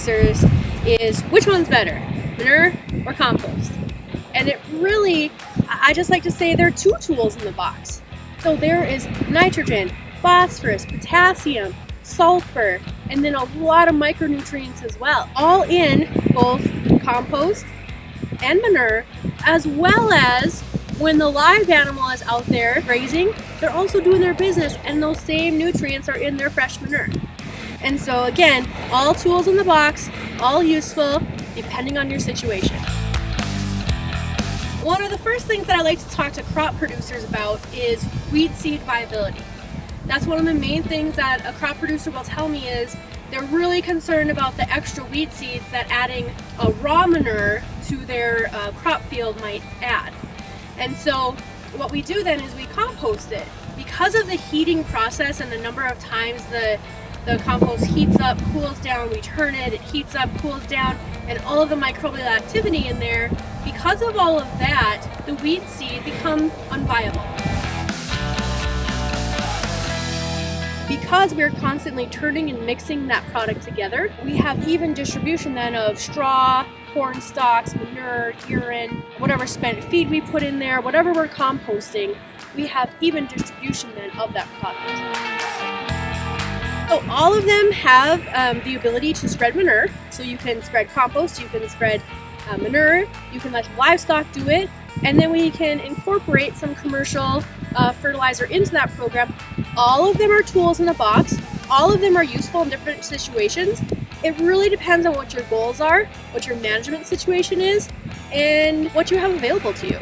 producers is which one's better, manure or compost? And it really, I just like to say there are two tools in the box. So there is nitrogen, phosphorus, potassium, sulfur, and then a lot of micronutrients as well, all in both compost and manure, as well as when the live animal is out there grazing, they're also doing their business, and those same nutrients are in their fresh manure. And so again, all tools in the box, all useful, depending on your situation. One of the first things that I like to talk to crop producers about is weed seed viability. That's one of the main things that a crop producer will tell me is they're really concerned about the extra weed seeds that adding a raw manure to their crop field might add. And so what we do then is we compost it. Because of the heating process and the number of times the compost heats up, cools down, we turn it, it heats up, cools down, and all of the microbial activity in there, because of all of that, the weed seed become unviable. Because we're constantly turning and mixing that product together, we have even distribution then of straw, corn stalks, manure, urine, whatever spent feed we put in there, whatever we're composting, we have even distribution then of that product. So all of them have the ability to spread manure. So you can spread compost, you can spread manure, you can let livestock do it, and then we can incorporate some commercial fertilizer into that program. All of them are tools in the box. All of them are useful in different situations. It really depends on what your goals are, what your management situation is, and what you have available to you.